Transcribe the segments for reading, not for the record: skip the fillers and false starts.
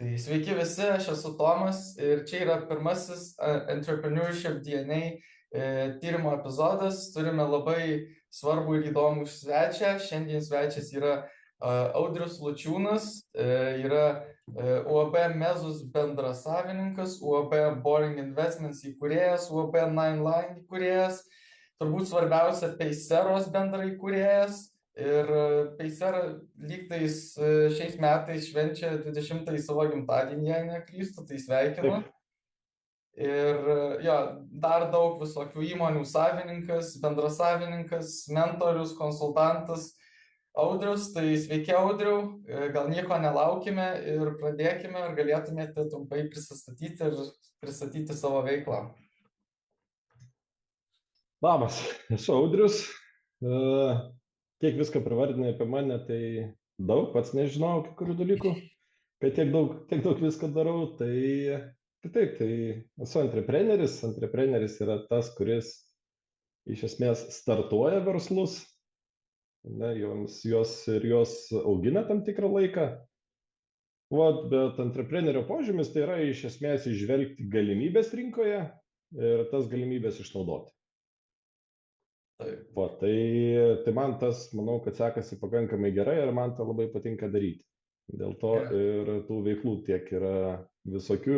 Tai sveiki visi, aš esu Tomas ir čia yra pirmasis Entrepreneurship DNA tyrimo epizodas. Turime labai svarbų ir įdomų svečią. Šiandien svečias yra Audrius Lučiūnas, yra UAB Mezus bendrasavininkas, UAB Boring Investments įkūrėjas, UAB Nine Line įkūrėjas, turbūt svarbiausia Peiseros bendraįkūrėjas. Ir Paysera lygtais šiais metais švenčia 20-ąjį savo gimtadienį, jei neklystu, tai sveikinu. Taip. Ir jo, dar daug visokių įmonių savininkas, bendrasavininkas, mentorius, konsultantas Audrius. Tai sveiki, Audriau, gal nieko nelaukime ir pradėkime, ar galėtumėte trumpai prisistatyti ir pristatyti savo veiklą. Labas, esu Audrius. Kiek viską pravardinai apie mane, tai daug, pats nežinau kai kurių dalykų, kad tiek daug viską darau, tai taip, tai esu entrepreneris. Entrepreneris yra tas, kuris iš esmės startuoja verslus, ne, juos augina tam tikrą laiką. Bet entreprenerio požymis tai yra iš esmės išvelgti galimybės rinkoje ir tas galimybės išnaudoti. Tai man tas, manau, kad sekasi pakankamai gerai ir man tą labai patinka daryti. Dėl to ir tų veiklų tiek yra visokių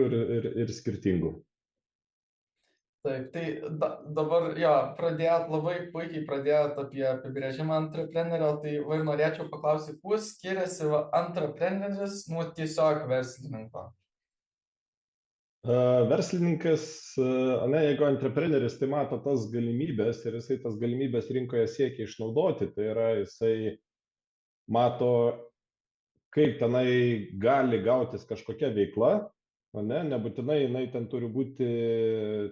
ir skirtingų. Taip, tai dabar labai puikiai pradėjot apie apibrėžimą antreprenerio, tai ir norėčiau paklausyti, kuo skiriasi antrepreneris nuo tiesiog verslininko? Verslininkas, jeigu antrepreneris, tai mato tas galimybės ir jisai tas galimybės rinkoje siekia išnaudoti, tai yra jisai mato, kaip tenai gali gautis kažkokia veikla, nebūtinai jinai ten turi būti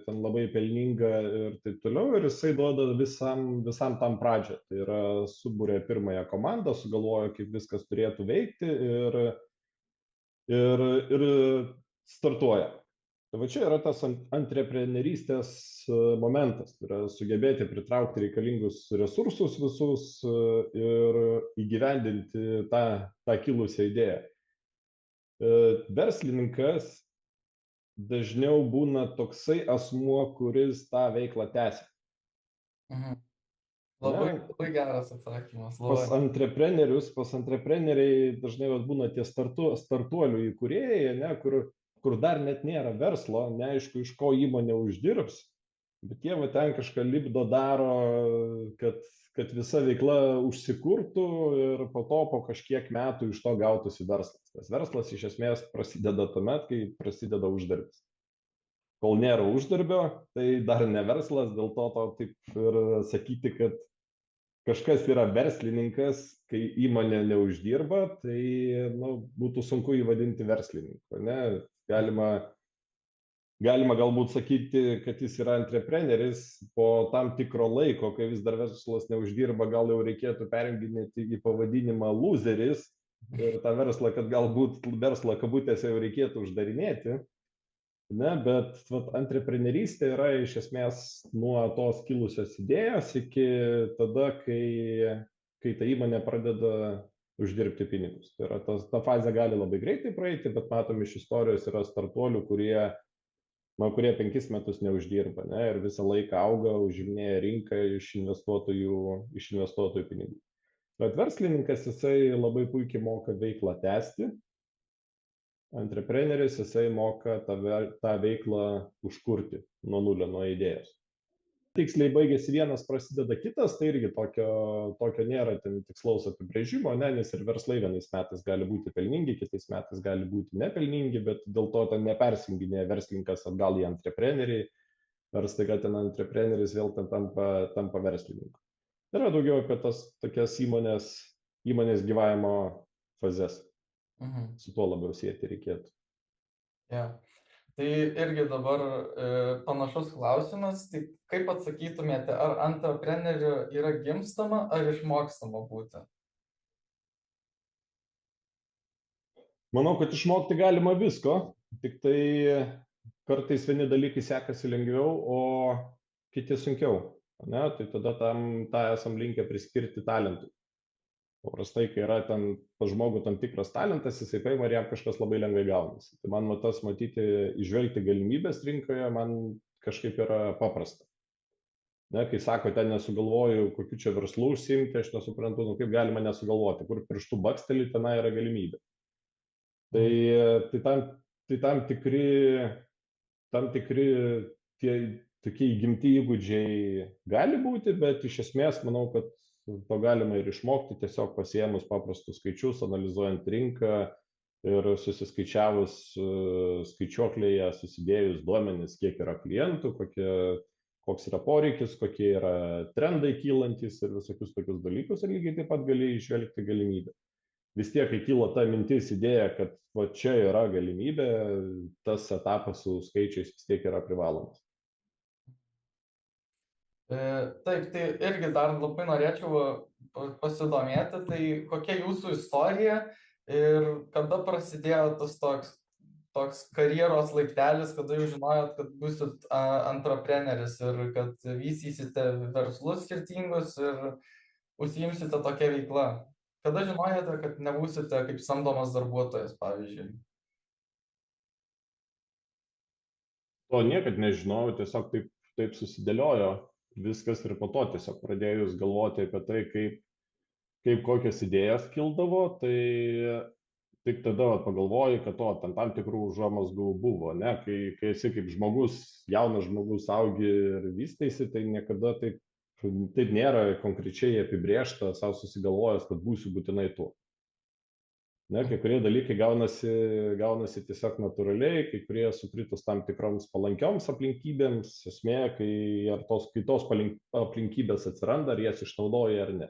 ten labai pelninga ir taip toliau, ir jisai duoda visam tam pradžią. Tai yra subūrė pirmąją komandą, sugalvoja, kaip viskas turėtų veikti ir startuoja. Tai va čia yra tas antreprenerystės momentas, tai yra sugebėti pritraukti reikalingus resursus visus ir įgyvendinti tą kilusią idėją. Verslininkas dažniau būna toksai asmuo, kuris tą veiklą tęsia. Labai geras atsakymas. Pas antrepreneriai dažnai būna tie startuolių įkūrėjai, kur dar net nėra verslo, neaišku, iš ko įmonė uždirbs, bet jie ten kažką lipdo daro, kad visa veikla užsikurtų ir po kažkiek metų iš to gautųsi verslas. Tas verslas iš esmės prasideda tuomet, kai prasideda uždarbis. Kol nėra uždarbio, tai dar ne verslas, dėl to taip ir sakyti, kad kažkas yra verslininkas, kai įmonė neuždirba, tai būtų sunku įvadinti verslininku. Galima galbūt sakyti, kad jis yra antrepreneris po tam tikro laiko, kai vis dar verslas neuždirba, gal jau reikėtų perjunginėti į pavadinimą loseris ir tą verslą, kad galbūt verslą kabutėse jau reikėtų uždarinėti. Bet antreprenerystė yra iš esmės nuo tos kilusios idėjos iki tada, kai ta įmonė pradeda uždirbti pinigus. Tai yra ta fazė gali labai greitai praeiti, bet matom iš istorijos yra startuolių, kurie 5 metus neuždirba, ir visą laiką auga, užiminėja rinką iš investuotojų pinigų. Bet verslininkas, jisai labai puikiai moka veiklą tęsti. Antrepreneris, jisai moka tą veiklą užkurti nuo nulio, nuo idėjos. Tiksliai baigėsi vienas, prasideda kitas, tai irgi tokio nėra tikslaus apibrėžimo, nes ir verslai vienais metais gali būti pelningi, kitais metais gali būti nepelningi, bet dėl to nepersinginėja verslininkas atgal į antreprenerį, ar staiga ten antrepreneris vėl tampa verslininku. Yra daugiau apie tas tokias įmonės gyvavimo fazes. Su tuo labiau sieti reikėtų. Tai irgi dabar panašus klausimas, tai kaip atsakytumėte, ar antrepreneriu yra gimstama ar išmokstama būti? Manau, kad išmokti galima visko, tik tai kartais vieni dalykai sekasi lengviau, o kiti sunkiau. ne, tai tada tą esam linkę priskirti talentui. Paprastai, kai yra ten pas žmogų tam tikras talentas, jisai paima ir jam kažkas labai lengvai gaunasi. Tai man tas matyti, išvelgti galimybės rinkoje, man kažkaip yra paprasta. Ne, kai sako, ten nesugalvoju, kokiu čia verslu užsiimti, aš nesuprantu, nu, kaip galima nesugalvoti, kur pirštų baksteli, tenai yra galimybė. Tai, tai tam tikri tie tokie įgimti įgūdžiai gali būti, bet iš esmės manau, kad to galima ir išmokti tiesiog pasiėmus paprastus skaičius, analizuojant rinką ir susiskaičiavus skaičiuoklėje, susidėjus duomenis, kiek yra klientų, koks yra poreikis, kokie yra trendai kylantis ir visokius tokius dalykus, ir lygiai taip pat gali išvelgti galimybę. Vis tiek, kai kyla ta mintis, idėja, kad va čia yra galimybė, tas etapas su skaičiais vis tiek yra privalomas. Taip, tai irgi dar labai norėčiau pasidomėti, tai kokia jūsų istorija ir kada prasidėjo tas toks karjeros laiptelis, kada jūs žinojot, kad būsit antrapreneris ir kad vystysite verslus skirtingus ir užsiimsite tokia veikla. Kada žinojote, kad nebūsite kaip samdomas darbuotojas, pavyzdžiui? To niekad nežinojau, tiesiog taip susidėliojo viskas ir po to tiesiog pradėjus galvoti apie tai, kaip kokios idėjos kildavo, tai tik tada pagalvoju, kad tam tikrų užuomazgų buvo, ne? Kai esi kaip žmogus, jaunas žmogus augi ir vystaisi, tai niekada taip nėra konkrečiai apibrėžta, savo susigalvojęs, kad būsiu būtinai tuo. Ne, kai kurie dalykai gaunasi tiesiog natūraliai, kai kurie sukritus tam tikroms palankioms aplinkybėms, esmė, kai tos aplinkybės atsiranda, ar jas išnaudoja ar ne.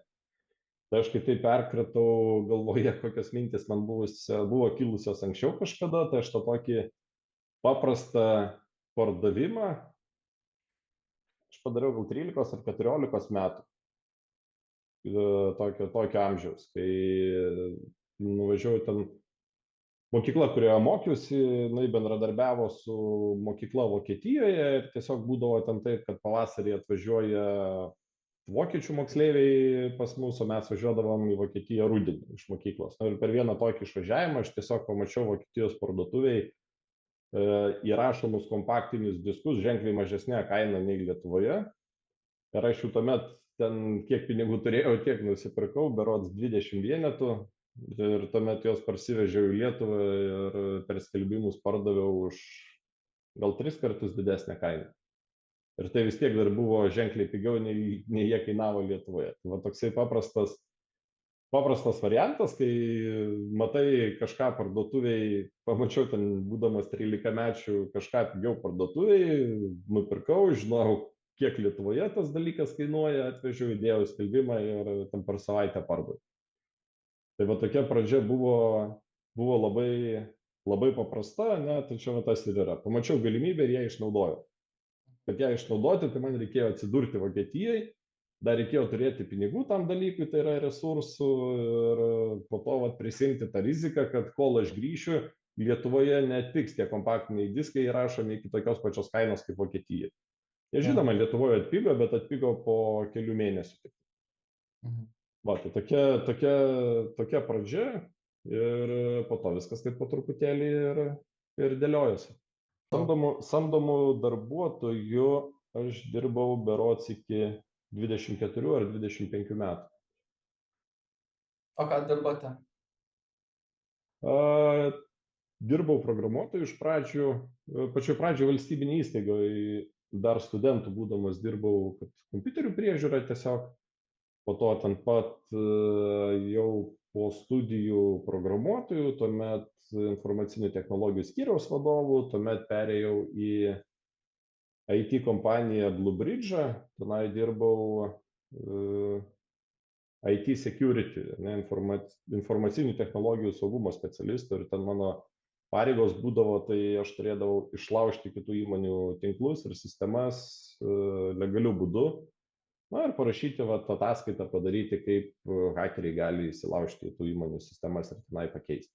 Tai aš kai tai perkratau galvoje, kokios mintis man buvo kilusios anksčiau kažkada, tai aš tą tokį paprastą pardavimą aš padariau gal 13 ar 14 metų tokio amžiaus, kai nuvažiavau ten mokykla, kurioje mokiausi, bendradarbiavo su mokykla Vokietijoje ir tiesiog būdavo ten taip, kad pavasarį atvažiuoja vokiečių moksleiviai pas mus, o mes važiuodavom į Vokietiją rudenį iš mokyklos. Ir per vieną tokį išvažiavimą aš tiesiog pamačiau Vokietijos parduotuviai įrašomus kompaktinius diskus ženkliai mažesnė kaina nei Lietuvoje. Ir aš jau tuomet ten kiek pinigų turėjau, tiek nusipirkau, berods 20 vienetų. Ir tuomet juos parsivežiau į Lietuvą ir per skelbimus pardaviau už gal 3 kartus didesnę kainą. Ir tai vis tiek dar buvo ženkliai pigiau, nei jie kainavo Lietuvoje. Tai va toksai paprastas variantas, kai matai kažką parduotuviai, pamačiau ten būdamas 13-mečių kažką pigiau parduotuviai, nupirkau, žinojau, kiek Lietuvoje tas dalykas kainuoja, atvežiau, įdėjau skelbimą ir ten per savaitę pardaviau. Tai va tokia pradžia buvo labai, labai paprasta, ne, tačiau tas ir yra. Pamačiau galimybę ir ją išnaudojau. Kad ją išnaudoti, tai man reikėjo atsidurti Vokietijai, dar reikėjo turėti pinigų tam dalykui, tai yra resursų, ir po to prisimti tą riziką, kad kol aš grįšiu, Lietuvoje netpigs tie kompaktiniai diskai įrašomi iki tokios pačios kainos kaip Vokietijai. Ir žinoma, Lietuvoje atpigo, bet atpigo po kelių mėnesių. Va, tai tokia pradžia ir po to viskas taip po truputėlį ir dėliojosi. Samdomų darbuotojų aš dirbau berods iki 24 ar 25 metų. O ką dirbote? Dirbau programuotoju iš pačioj pradžioje valstybinėje įstaigoje, dar studentų būdamas dirbau kompiuterių priežiūrą tiesiog, po to ten pat jau po studijų programuotojų, tuomet informacinių technologijų skyriaus vadovų, tuomet perėjau į IT kompaniją Blue Bridge, tenai dirbau IT security, informacinių technologijų saugumo specialistų, ir ten mano pareigos būdavo, tai aš turėdavau išlaužti kitų įmonių tinklus ir sistemas legaliu būdu, ir parašyti ataskaitą, padaryti, kaip hakeriai gali įsilaužti į tų įmonių sistemas ir tenai pakeisti.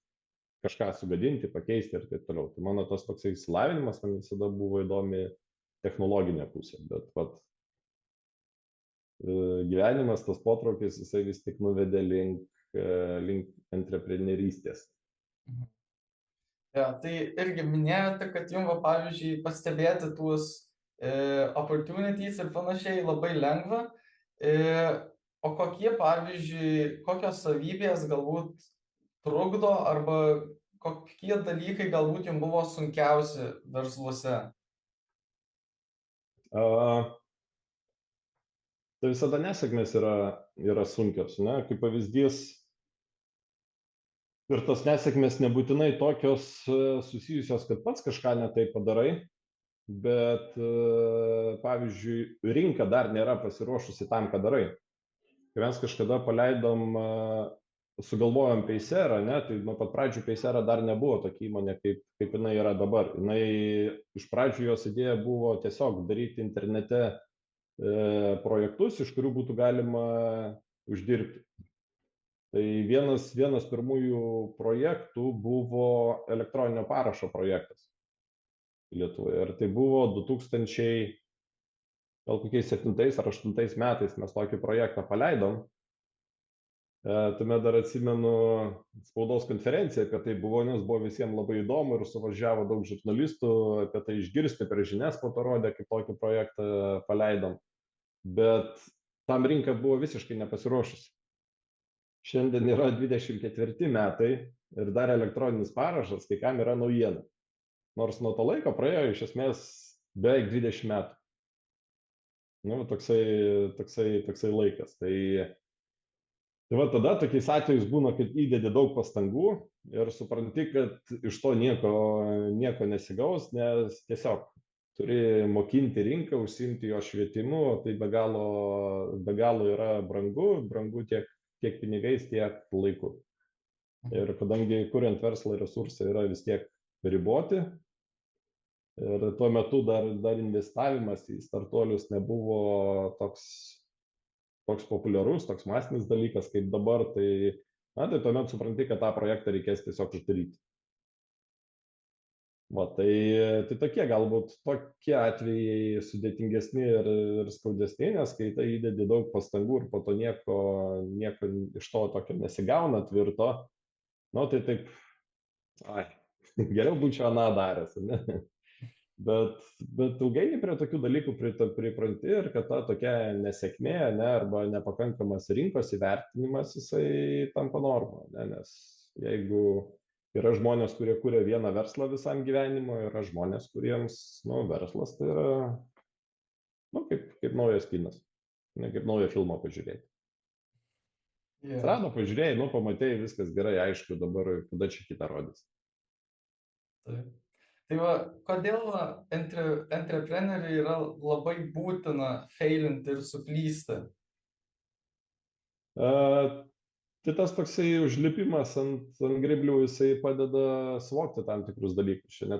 Kažką sugadinti, pakeisti ir taip toliau. Tai mano tas toksai išsilavinimas man visada buvo įdomi technologinė pusė, bet gyvenimas, tas potraukis, jisai vis tik nuvedė link entreprenerystės. Ja, tai irgi minėjote, kad jums, pavyzdžiui, pastebėti tuos opportunities ir panašiai labai lengva. E, o kokie, pavyzdžiui, kokios savybės galbūt trukdo arba kokie dalykai galbūt jums buvo sunkiausi versluose? Tai visada nesėkmės yra sunkios, ne? Kaip pavyzdys, ir tos nesėkmės nebūtinai tokios susijusios, kad pats kažką ne taip padarai, bet pavyzdžiui, rinka dar nėra pasiruošusi tam, ką darai. Kai mes kažkada sugalvojom Pacerą, ne, tai nuo pat pradžių Pacera dar nebuvo tokia įmonė, kaip jinai yra dabar. Jinai iš pradžių jos idėja buvo tiesiog daryti internete projektus, iš kurių būtų galima uždirbti. Tai vienas pirmųjų projektų buvo elektroninio parašo projektas Lietuvoje. Ir tai buvo 2007 ar 2008 metais mes tokį projektą paleidom. Tuomet dar atsimenu spaudos konferenciją, apie tai buvo, nes buvo visiems labai įdomu ir suvažiavo daug žurnalistų apie tai išgirsti, per žinias po to rodė, kaip tokį projektą paleidom. Bet tam rinka buvo visiškai nepasiruošusi. Šiandien yra 24 metai ir dar elektroninis parašas, kai kam yra naujiena. Nors nuo to laiko praėjo iš esmės beveik 20 metų. Nu, toksai laikas. Tai va tada tokiais atvejais būna, kad įdedi daug pastangų ir supranti, kad iš to nieko nesigaus, nes tiesiog turi mokinti rinką, užsiimti jo švietimu, tai be galo yra brangu tiek pinigais, tiek laiku. Ir kadangi kuriant verslą resursai yra vis tiek riboti, ir tuo metu dar investavimas į startuolius nebuvo toks populiarus, toks masinis dalykas kaip dabar, tai tuomet supranti, kad tą projektą reikės tiesiog uždaryti. Va, tai tokie galbūt tokie atvejai sudėtingesni ir skaudesni, nes kai tai įdedi daug pastangų ir po to nieko iš to tokio nesigauna tvirto, tai taip, geriau būčiau aną daręs, ne? Bet ilgainiui prie tokių dalykų pripranti ir kad ta tokia nesėkmė, ne, arba nepakankamas rinkos įvertinimas, jisai tampa norma, ne? Nes jeigu yra žmonės, kurie kuria vieną verslą visam gyvenimui, yra žmonės, kuriems verslas tai yra kaip naujas kinas, ne kaip naują filmą pažiūrėti. Atsirado, pažiūrėjai, pamatėjai, viskas gerai, aišku, dabar kada čia kitą rodys. Taip. Tai va, kodėl entrepreneriui yra labai būtina failinti ir suklysti? Tai tas toksai užlipimas ant greblių, jisai padeda suvokti tam tikrus dalykus. Čia ne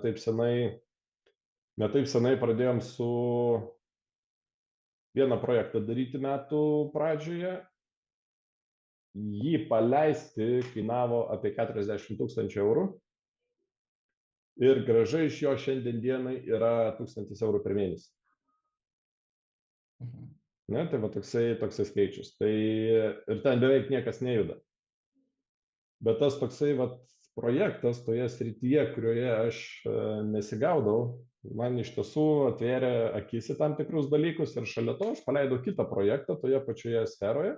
taip senai pradėjom su vieną projektą daryti metų pradžioje. Jį paleisti kainavo apie 40 000 eurų. Ir grąža iš jo šiandien dienai yra 1000 eurų per mėnesį. Ne, tai va toksai skaičius. Tai ir ten beveik niekas nejuda. Bet tas toksai projektas toje srityje, kurioje aš nesigaudau, man iš tiesų atvėrė akis į tam tikrus dalykus ir šalia to aš paleidau kitą projektą toje pačioje sferoje,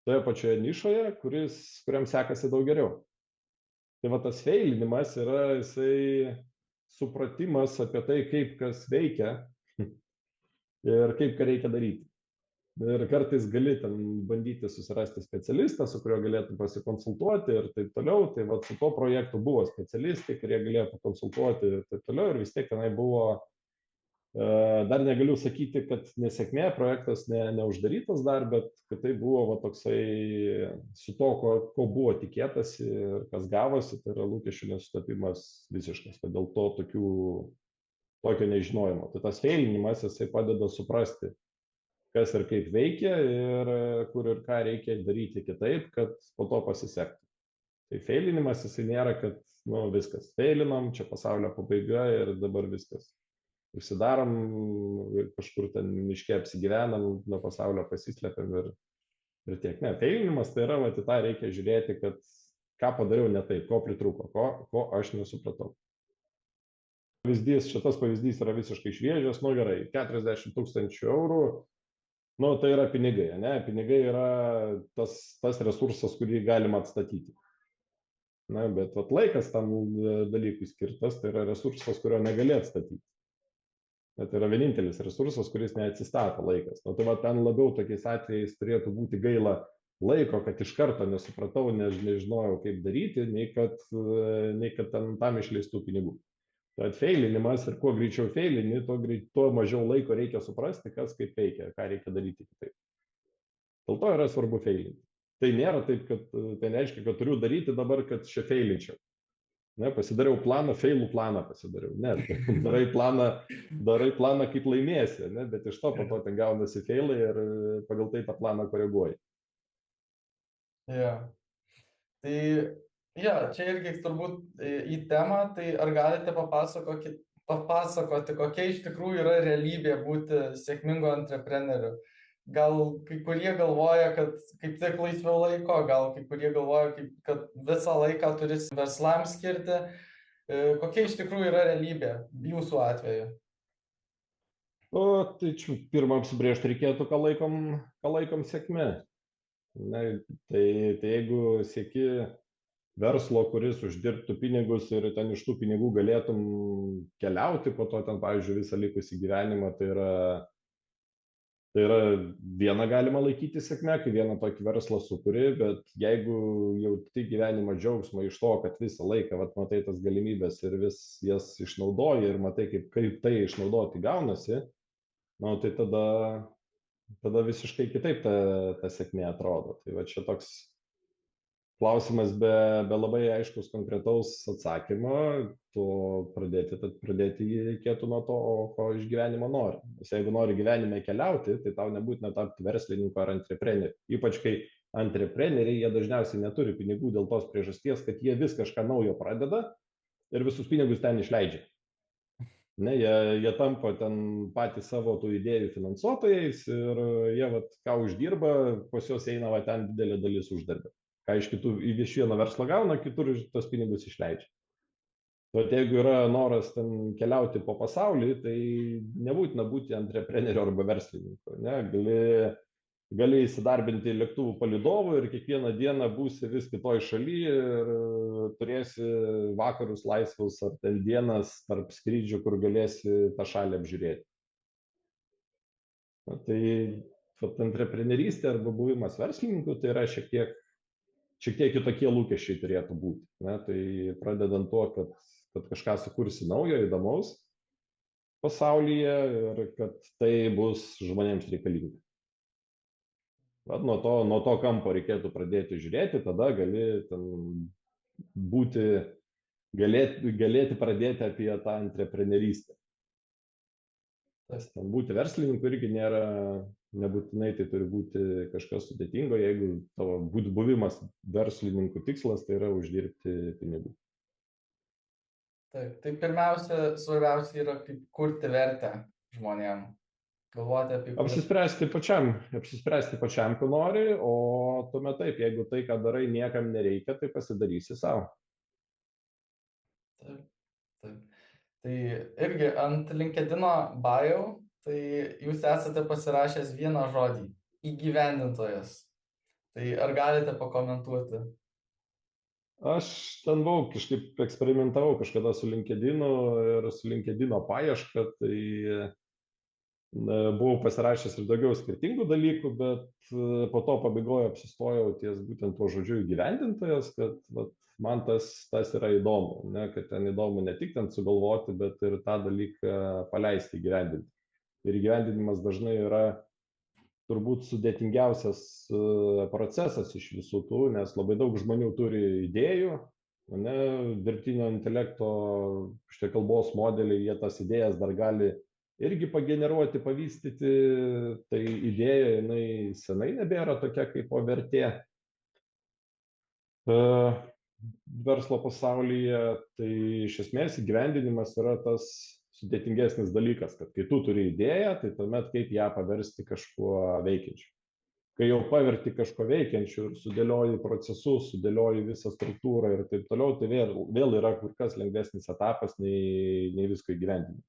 toje pačioje nišoje, kuriam sekasi daug geriau. Tai va tas feilinimas yra jisai supratimas apie tai, kaip kas veikia ir kaip ką reikia daryti. Ir kartais gali ten bandyti susirasti specialistą, su kuriuo galėtum pasikonsultuoti ir taip toliau. Tai va su tuo projektu buvo specialistai, kurie galėjo pakonsultuoti ir taip toliau. Ir vis tiek tenai buvo, dar negaliu sakyti, kad nesėkmė, projektas neuždarytas dar, bet kad tai buvo toksai su to, ko buvo tikėtasi ir kas gavosi, tai yra lūkesčių nesutapimas visiškas. Tai dėl to tokio nežinojimo. Tai tas feilinimas, jisai padeda suprasti, kas ir kaip veikia ir kur ir ką reikia daryti kitaip, kad po to pasisektų. Tai feilinimas, jisai nėra, kad viskas, feilinam, čia pasaulio pabaiga ir dabar viskas. užsidarom, kažkur ten miške apsigyvenam, nuo pasaulio pasislepiam ir tiek. Ne, feilinimas tai yra, vat, į tą reikia žiūrėti, kad ką padariau ne taip, ko pritrūko, ko aš nesupratau. Šitas pavyzdys yra visiškai šviežias, nu gerai, 40 000 eurų, nu tai yra pinigai, ne? Pinigai yra tas resursas, kurį galima atstatyti. Na, bet vat, laikas tam dalykui skirtas, tai yra resursas, kurio negali atstatyti. Tai yra vienintelis resursas, kuris neatsistato laikas. Nu, tai va, ten labiau tokiais atvejais turėtų būti gaila laiko, kad iš karto nesupratau, nežinojau, kaip daryti, nei kad tam išleistų pinigų. Tai feilinimas ir kuo greičiau feilini, tuo mažiau laiko reikia suprasti, kas kaip veikia, ką reikia daryti kitaip. Dėl to yra svarbu feilinti. Tai nėra taip, kad tai nereiškia, kad turiu daryti dabar, kad čia feilinčiau. Ne, pasidariau planą, feilų planą pasidariau. Ne, darai planą, kaip laimėsi, ne, bet iš to po to ten gaunasi feilai ir pagal tai tą planą koreguoji. Yeah. Tai čia irgi turbūt į temą, tai ar galite papasakoti, kokia iš tikrųjų yra realybė būti sėkmingu antrepreneriu? Gal kai kurie galvoja, kad kaip tik laisviau laiko, gal kai kurie galvoja, kad visą laiką turi verslams skirti. Kokia iš tikrųjų yra realybė jūsų atveju? Tai čia pirmą apsibrėžti reikėtų, ką laikom sėkme. Na, tai jeigu sieki verslo, kuris uždirbtų pinigus ir ten iš tų pinigų galėtum keliauti, po to ten, pavyzdžiui, visą likusį gyvenimą, tai yra viena galima laikyti sėkme, kai vieną tokį verslą sukuri, bet jeigu jauti gyvenimo džiaugsmą iš to, kad visą laiką matai tas galimybės ir vis jas išnaudoji ir matai, kaip tai išnaudoti gaunasi, tai tada visiškai kitaip ta sėkmė atrodo. Tai va čia toks klausimas be labai aiškus konkretaus atsakymo, to pradėti jį reikėtų nuo to, ko iš gyvenimo nori. Nes jeigu nori gyvenime keliauti, tai tau nebūtina tapti verslininku ar antrepreneriu. Ypač kai antrepreneriai, jie dažniausiai neturi pinigų dėl tos priežasties, kad jie vis kažką naujo pradeda ir visus pinigus ten išleidžia. Ne, jie tampa ten patys savo tų idėjų finansuotojais ir jie ką uždirba, pas juos eina ten didelė dalis uždarbio. Ką iš kitų iš vieno verslo gauna, kitur tos pinigus išleidžia. Bet jeigu yra noras ten keliauti po pasaulį, tai nebūtina būti antrepreneriu arba verslininku. Ne? Gali įsidarbinti lėktuvų palydovų ir kiekvieną dieną būsi vis kitoj šaly ir turėsi vakarus laisvus ar ten dienas tarp skrydžių, kur galėsi tą šalį apžiūrėti. Tai antreprenerystė arba buvimas verslininku tai yra šiek tiek kitokie lūkesčiai turėtų būti. Ne? Tai pradedant tuo, kad kažką sukursi naujo, įdomaus pasaulyje ir kad tai bus žmonėms reikalinga. Nuo to kampo reikėtų pradėti žiūrėti, tada galėti pradėti apie tą antreprenerystę. Būti verslininku irgi nebūtinai tai turi būti kažkas sudėtingo, jeigu tavo buvimas verslininkų tikslas tai yra uždirbti pinigų. Taip, tai pirmiausia, svarbiausia yra kaip kurti vertę žmonėm. Galvoti apie apsispręsti pačiam, ko nori, o tuomet taip, jeigu tai, ką darai, niekam nereikia, tai pasidarysi savo. Taip. Tai irgi ant LinkedIno bio, tai jūs esate pasirašęs vieną žodį – įgyvendintojas. Tai ar galite pakomentuoti? Aš ten kažkaip eksperimentavau kažkada su LinkedInu ir su LinkedIno paieška, tai buvau pasirašęs ir daugiau skirtingų dalykų, bet po to pabaigoje apsistojau ties būtent tuo žodžiu įgyvendintojas, kad man tas yra įdomu, ne, kad ten įdomu ne tik ten sugalvoti, bet ir tą dalyką paleisti įgyvendinti. Ir įgyvendinimas dažnai yra turbūt sudėtingiausias procesas iš visų tų, nes labai daug žmonių turi idėjų, ne, dirbtinio intelekto šitie kalbos modeliai, jie tas idėjas dar gali irgi pageneruoti, pavystyti, tai idėja jinai senai nebėra tokia kaip vertė verslo pasaulyje, tai iš esmės įgyvendinimas yra tas sudėtingesnis dalykas, kad kai tu turi idėją, tai tuomet kaip ją paversti kažkuo veikiančiu. Kai jau paverti kažko veikiančiu ir sudėlioji procesus, sudėlioji visą struktūrą ir taip toliau, tai vėl yra kur kas lengvesnis etapas nei visko įgyvendinimas.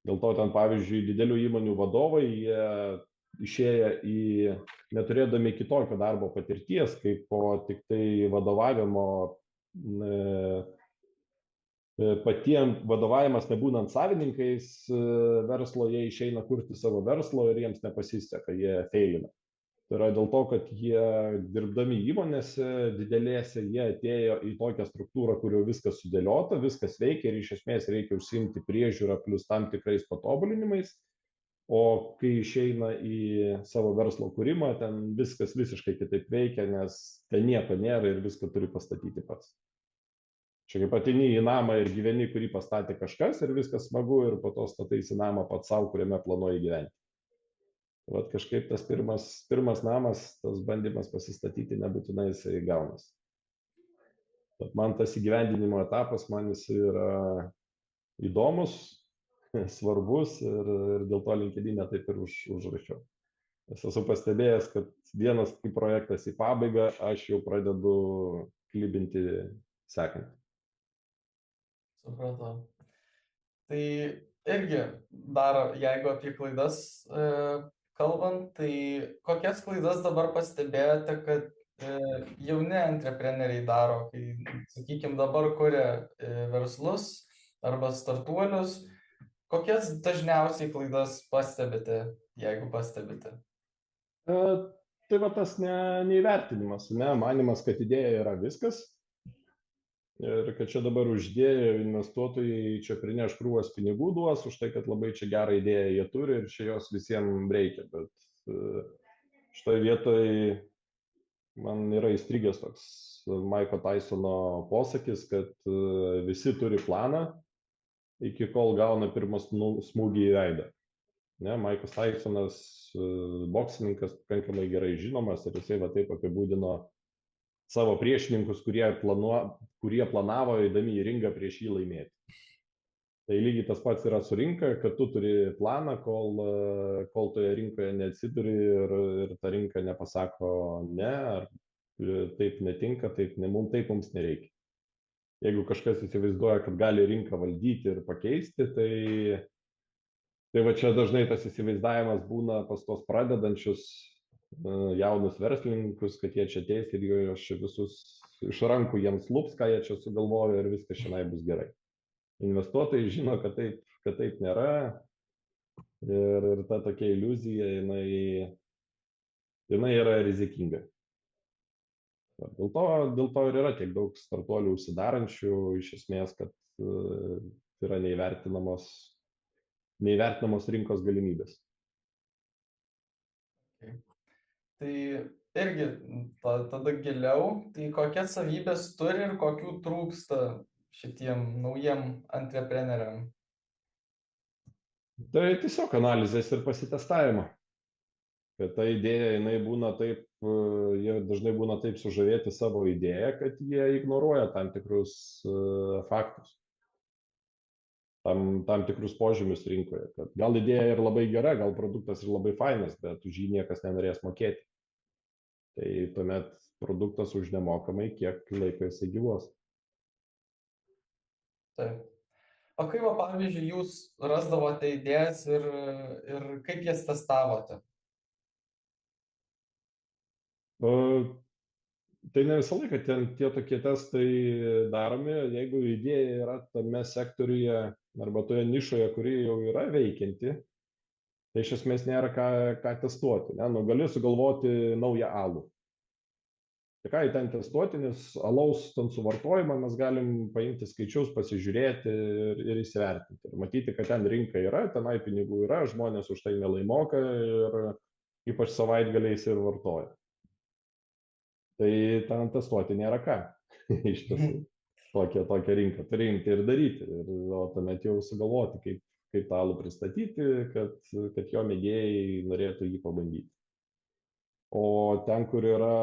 Dėl to ten, pavyzdžiui, didelių įmonių vadovai, jie išėję neturėdami kitokio darbo patirties, kaip po tik tai vadovavimo, patiems vadovavimas nebūnant savininkais verslo, jie išeina kurti savo verslo ir jiems nepasiseka, jie feilina. Tai yra dėl to, kad jie dirbdami įmonėse didelėse, jie atėjo į tokią struktūrą, kur jau viskas sudėliota, viskas veikia ir iš esmės reikia užsiimti priežiūrą plus tam tikrais patobulinimais. O kai išeina į savo verslo kūrimą, ten viskas visiškai kitaip veikia, nes ten nieko nėra ir viską turi pastatyti pats. Čia kaip ateini į namą ir gyveni, kurį pastatė kažkas ir viskas smagu ir po to stataisi namą pats savo, kuriame planuoji gyventi. Vat kažkaip tas pirmas namas, tas bandymas pasistatyti nebūtinai jisai gaunas. Bet man tas įgyvendinimo etapas, man jis yra įdomus, svarbus ir dėl to LinkedIn'e taip ir užrašiau. Aš esu pastebėjęs, kad vienas projektas į pabaigą, aš jau pradedu klibinti sekantį. Supratau. Tai irgi dar, jeigu apie klaidas kalbant, tai kokias klaidas dabar pastebėjote, kad jauni antrepreneriai daro, kai, sakykime, dabar kuria verslus arba startuolius, kokias dažniausiai klaidas pastebite, jeigu pastebite? Tai va tas neįvertinimas, manimas, kad idėja yra viskas ir kad čia dabar uždėjo investuotojai čia prineš krūvas pinigų duos už tai, kad labai čia gerą idėją jie turi ir čia jos visiems reikia. Bet šitoje vietoje man yra įstrigęs toks Mike'o Tysono posakis, kad visi turi planą, iki kol gauna pirmą smūgį į veidą. Mike'as Tysonas, boksininkas, pakankamai gerai žinomas ir jisai va taip apibūdino savo priešininkus, kurie planavo eidami į ringą prieš jį laimėti. Tai lygiai tas pats yra su rinka, kad tu turi planą, kol toje rinkoje neatsiduri ir ta rinka nepasako ne, ar taip netinka, taip mums nereikia. Jeigu kažkas įsivaizduoja, kad gali rinką valdyti ir pakeisti, tai va čia dažnai tas įsivaizdavimas būna pas tos pradedančius jaunus verslininkus, kad jie čia ateis ir jos čia visus iš rankų jiems lups, ką jie čia sugalvojo ir viskas šiandien bus gerai. Investuotojai žino, kad taip nėra ir ta tokia iliuzija, jinai yra rizikinga. Dėl to ir yra tiek daug startuolių užsidarančių, iš esmės, kad yra neįvertinamos rinkos galimybės. Okay. Tai irgi tada giliau, tai kokias savybės turi ir kokių trūksta šitiem naujiem antrepreneriam? Tai tiesiog analizės ir pasitestavimo. Kad ta idėja, jie dažnai būna taip sužavėti savo idėją, kad jie ignoruoja tam tikrus faktus, tam tikrus požymius rinkoje. Kad gal idėja ir labai gera, gal produktas ir labai fainas, bet už jį niekas nenorės mokėti. Tai tuomet produktas už nemokamai, kiek laiko jisai gyvuos. Taip. O kaip, pavyzdžiui, jūs rasdavote idėjas ir kaip jas testavote? Tai ne visą laiką tie tokie testai daromi, jeigu idėja yra tame sektoriuje arba toje nišoje, kuri jau yra veikianti, tai iš esmės nėra ką testuoti. Gali sugalvoti naują alų. Tai ką į ten testuoti, nes alaus ten suvartojimą mes galim paimti skaičius, pasižiūrėti ir įsivertinti. Ir matyti, kad ten rinka yra, tenai pinigų yra, žmonės už tai mielai moka ir ypač savaitgaliais ir vartoja. Tai ten testuoti nėra ką. Iš tiesų, tokią rinką turi imti ir daryti. O tuomet jau sugalvoti, kaip tą alų pristatyti, kad jo mėgėjai norėtų jį pabandyti. O ten, kur yra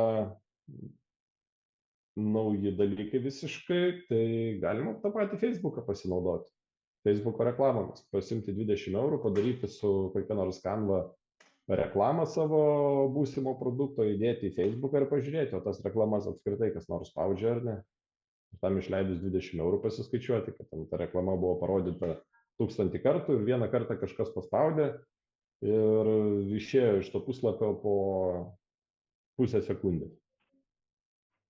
nauji dalykai visiškai, tai galima tą patį Facebooką pasinaudoti. Facebooko reklamomis. Pasimti 20 eurų, padaryti su kokia nors Canva reklamą savo būsimo produkto, įdėti į Facebooką ir pažiūrėti, o tas reklamas apskritai kas nors spaudžia ar ne. Tam išleidus 20 eurų pasiskaičiuoti, kad ta reklama buvo parodyta 1000 kartų ir vieną kartą kažkas paspaudė ir išėjo iš to puslapio po pusę sekundės.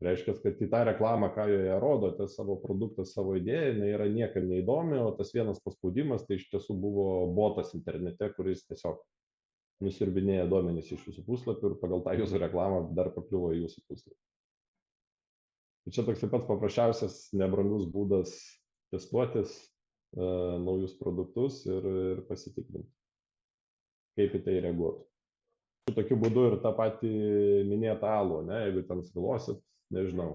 Reiškia, kad į tą reklamą, ką joje rodote, savo produktą, savo idėją, jinai yra niekam neįdomi, o tas vienas paspaudimas tai iš tiesų buvo botas internete, kuris tiesiog nusiurbinėja duomenys iš jūsų puslapių ir pagal tą jūsų reklamą dar pakliuvo į jūsų puslapį. Čia toks pats paprasčiausias nebrangus būdas testuotis naujus produktus ir pasitikrinti, kaip į tai reaguotų. Tokiu būdu ir tą patį minėtą alų, ne, jeigu ten svilosit, nežinau,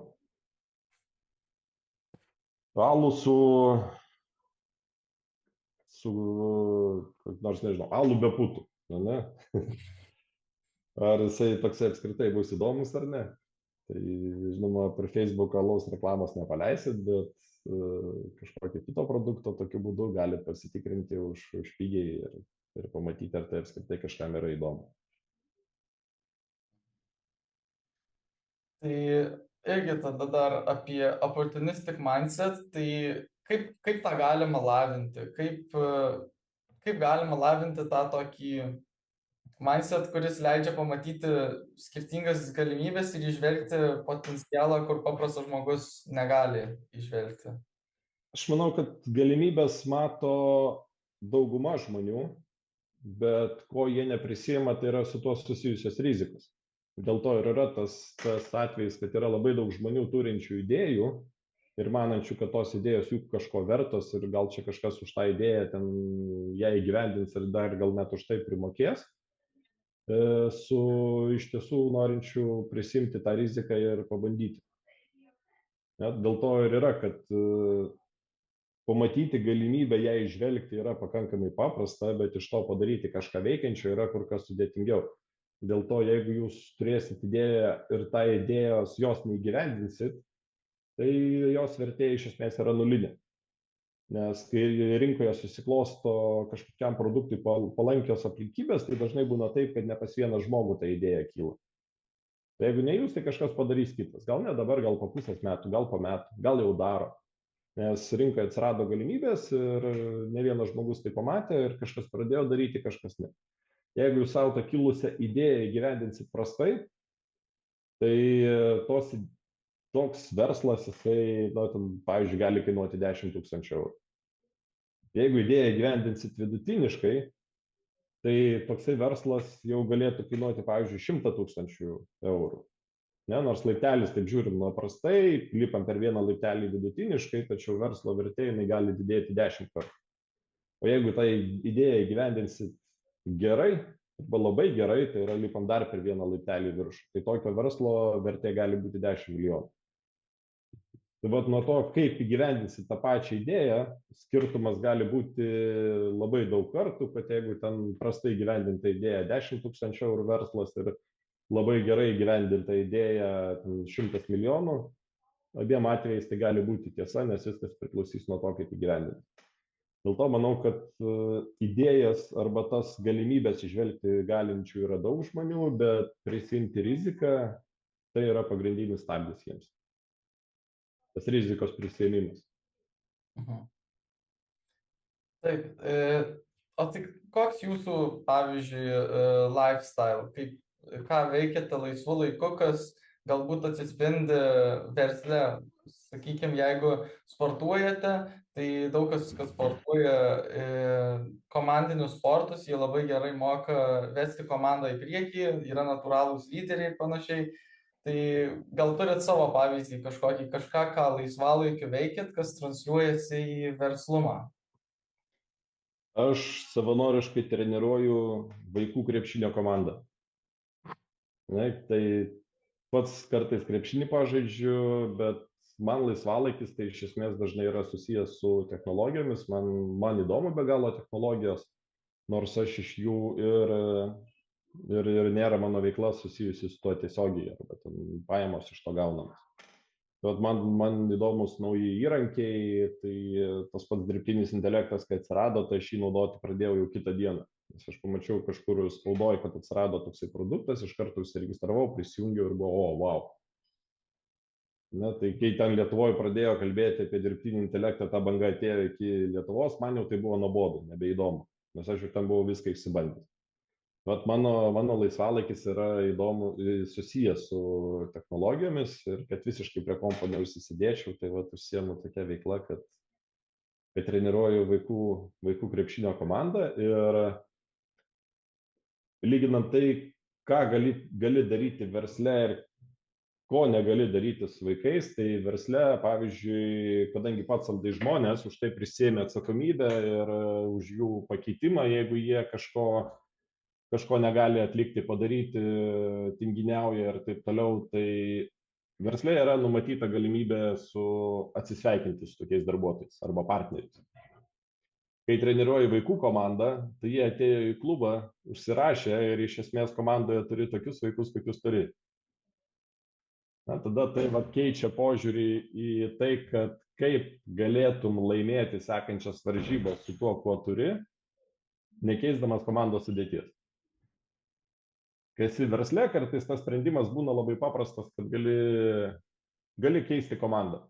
alų su nors, nežinau, alų be putų, ne? Ar jisai toksai apskritai bus įdomus ar ne? Tai, žinoma, per Facebook alaus reklamos nepaleisit, bet kažkokio kito produkto tokiu būdu gali pasitikrinti už pigiai ir pamatyti, ar tai apskritai kažkam yra įdomu. Tai irgi tada dar apie opportunistic mindset, tai kaip tą galima lavinti, kaip galima lavinti tą tokį mindset, kuris leidžia pamatyti skirtingas galimybės ir įžvelgti potencialą, kur paprastas žmogus negali įžvelgti. Aš manau, kad galimybės mato dauguma žmonių, bet ko jie neprisima, tai yra su tuo susijusios rizikos. Dėl to ir yra tas atvejis, kad yra labai daug žmonių turinčių idėjų ir manančių, kad tos idėjos jų kažko vertos ir gal čia kažkas už tą idėją ten ją įgyvendins ir dar gal net už tai primokės, su iš tiesų norinčių prisimti tą riziką ir pabandyti. Dėl to ir yra, kad pamatyti galimybę ją įžvelgti yra pakankamai paprasta, bet iš to padaryti kažką veikiančio yra kur kas sudėtingiau. Dėl to, jeigu jūs turėsit idėją ir tą idėjos jos neįgyvendinsit, tai jos vertė iš esmės yra nulinė. Nes kai rinkoje susiklosto kažkokiam produktui palankios aplinkybės, tai dažnai būna taip, kad ne pas vieną žmogų ta idėja kyla. Tai jeigu ne jūs, tai kažkas padarys kitas. Gal ne dabar, gal po pusės metų, gal po metų, gal jau daro. Nes rinkoje atsirado galimybės ir ne vienas žmogus tai pamatė ir kažkas pradėjo daryti, kažkas ne. Jeigu jūs savo tą kilusią idėją įgyvendinsit prastai, tai toks verslas, jisai, pavyzdžiui, gali kainuoti 10 000 eurų. Jeigu idėją įgyvendinsit vidutiniškai, tai toksai verslas jau galėtų kainuoti, pavyzdžiui, 100 000 eurų. Ne, nors laiptelis, taip žiūrim, prastai, lipam per vieną laiptelį vidutiniškai, tačiau verslo vertė jinai gali didėti 10 kartų. O jeigu tą idėją įgyvendinsit gerai, arba labai gerai, tai yra lipam dar per vieną laiptelį viršų. Tai tokio verslo vertė gali būti 10 milijonų. Tai vat nuo to, kaip įgyvendinsit tą pačią idėją, skirtumas gali būti labai daug kartų, kad jeigu ten prastai įgyvendinta idėja 10 000 eurų verslas ir labai gerai įgyvendinta idėja 100 milijonų, abiem atvejais tai gali būti tiesa, nes viskas priklausys nuo to, kaip įgyvendinti. Dėl to manau, kad idėjas arba tas galimybės išvelgti galinčių yra daug žmonių, bet prisimti riziką tai yra pagrindinis stabdis jiems. Tas rizikos prisėmimas. Taip. O tai koks jūsų, pavyzdžiui, lifestyle? Ką veikiate laisvu laiku, kas galbūt atsispindi versle? Sakykime, jeigu sportuojate, tai daug kas sportuoja komandinius sportus, jie labai gerai moka vesti komandą į priekį, yra natūralūs lyderiai ir panašiai. Tai gal turit savo pavyzdį kažką, ką laisvalaikiu veikit, kas transliuojasi į verslumą? Aš savanoriškai treniruoju vaikų krepšinio komandą. Ne, tai pats kartais krepšinį pažaidžiu, bet man laisvalaikis tai iš esmės dažnai yra susijęs su technologijomis, man įdomu be galo technologijos, nors aš iš jų ir nėra mano veikla susijusi su tuo tiesiogiai, arba pajamos iš to gaunamos. Bet man įdomus nauji įrankiai, tai tas pats dirbtinis intelektas, kai atsirado, tai aš jį naudoti pradėjau jau kitą dieną. Nes aš pamačiau kažkur spaudoj, kad atsirado toksai produktas, iš karto užsiregistravau, prisijungiau ir buvau, o, wow. Na, tai kai ten Lietuvoje pradėjo kalbėti apie dirbtinį intelektą, ta banga atėjo iki Lietuvos, man jau tai buvo nuobodu, nebeįdomu, nes aš jau ten buvau viską išsibandęs. Vat mano laisvalaikis yra susijęs su technologijomis ir kad visiškai prie kompo neužsisidėčiau, tai vat užsiemu tokia veikla, kad treniruoju vaikų krepšinio komandą ir lyginant tai, ką gali daryti versle ir ko negali daryti su vaikais, tai versle, pavyzdžiui, kadangi pats samdai žmonės, už tai prisėmė atsakomybę ir už jų pakeitimą, jeigu jie kažko negali atlikti, padaryti, tinginiauja ir taip toliau, tai versle yra numatyta galimybė atsisveikinti su tokiais darbuotojais arba partneriais. Kai treniruoji vaikų komandą, tai jie atėjo į klubą, užsirašė ir iš esmės komandoje turi tokius vaikus, kokius turi. Na, tada tai keičia požiūrį į tai, kad kaip galėtum laimėti sekančias varžybas su tuo, kuo turi, nekeisdamas komandos sudėties. Kai esi versle, kartais tas sprendimas būna labai paprastas, kad gali keisti komandą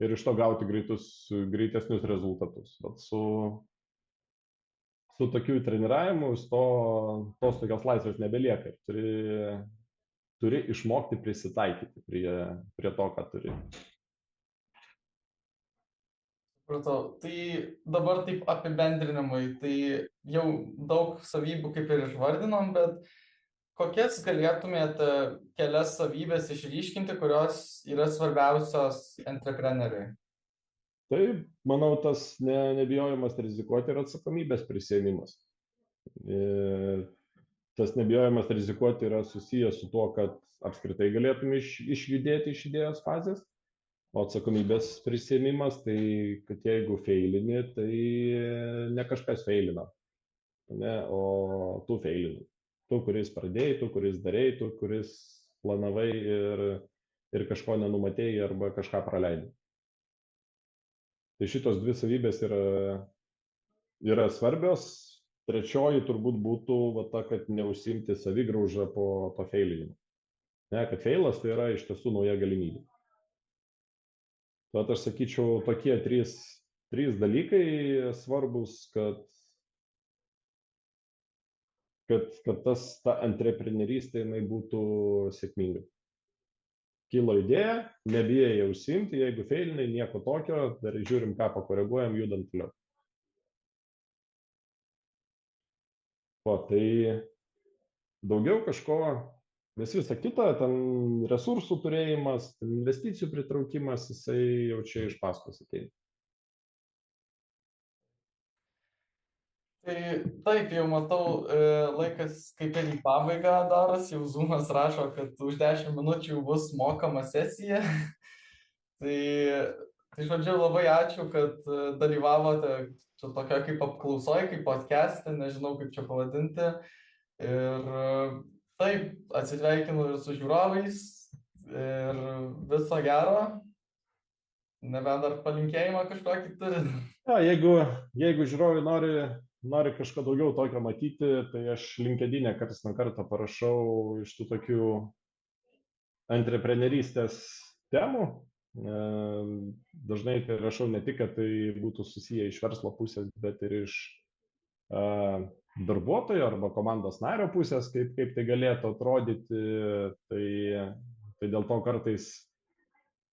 ir iš to gauti greitesnius rezultatus. Bet su tokiu treniravimu tos tokios laisvės nebelieka. Turi išmokti prisitaikyti prie to, ką turi. Supratau. Tai dabar taip apibendrinimui, tai jau daug savybių kaip ir išvardinom, bet kokias galėtumėte kelias savybės išryškinti, kurios yra svarbiausios entrepreneriui? Tai, manau, tas nebijojimas rizikuoti ir atsakomybės prisėmimas. Tas nebijojimas rizikuoti yra susijęs su tuo, kad apskritai galėtume išjudėti iš idėjos fazės, o atsakomybės prisėmimas, tai kad jeigu feilini, tai ne kažkas feilina, ne, o tu feilini. Tu, kuris pradėjai, tu, kuris darėjai, tu, kuris planavai ir kažko nenumatėjai arba kažką praleidai. Tai šitos dvi savybės yra svarbios. Trečioji turbūt būtų ta, kad neužsiimti savigraužą po to feilinimo. Ne, kad feilas tai yra iš tiesų nauja galimybė. Tad aš sakyčiau, tokie trys dalykai svarbus, kad ta antreprenerystė jinai būtų sėkminga. Kilo idėja, nebijai jau užsiimti, jeigu feilinai, nieko tokio, dar žiūrim, ką pakoreguojam, judant toliau. Tai daugiau kažko, nes visa kita, ten resursų turėjimas, investicijų pritraukimas, jisai jau čia iš paskos ateina. Tai taip, jau matau, laikas kaip ir į pabaigą darosi, jau Zoomas rašo, kad už 10 minučių bus mokama sesija. Tai žodžiu, labai ačiū, kad dalyvavote čia tokio kaip apklausoje, kaip podcast'e, nežinau kaip čia pavadinti. Ir taip, atsisveikinu ir su žiūrovais ir viso gero. Nebent dar palinkėjimą kažkokį turi. Ja, jeigu žiūrovai nori kažką daugiau tokio matyti, tai aš LinkedIn'e kartais nuo karto parašau iš tų tokių antreprenerystės temų. Dažnai tai rašau ne tik, kad tai būtų susiję iš verslo pusės, bet ir iš darbuotojo arba komandos nario pusės, kaip tai galėtų atrodyti. Tai dėl to kartais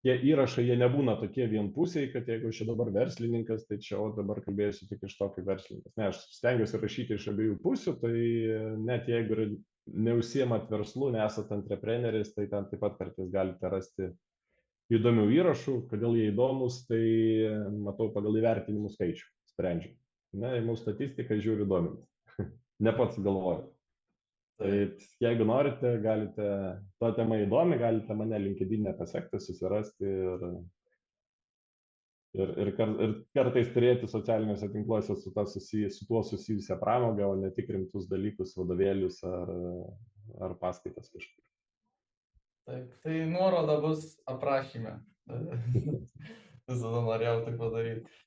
tie įrašai, jie nebūna tokie vienpusiai, kad jeigu aš dabar verslininkas, tai čia dabar kalbėsiu tik iš to kaip verslininkas. Ne, aš stengiuosi rašyti iš abiejų pusių, tai net jeigu neužsiemat verslu, nesat antrepreneris, tai ten taip pat kartais galite rasti įdomių įrašų. Kodėl jie įdomus, tai matau pagal įvertinimų skaičių sprendžiu. Ne, mūsų statistiką žiūriu duomenis. Ne pats galvoju. Tai jeigu norite, galite, ta tema įdomi, galite mane LinkedIn'e pasiekti, susirasti ir kartais turėti socialiniuose tinkluose su tuo susijusią pramogą, o ne tik rimtus dalykus, vadovėlius ar paskaitas kažkur. Taip, tai nuoroda bus aprašyme. Visada norėjau tai padaryti.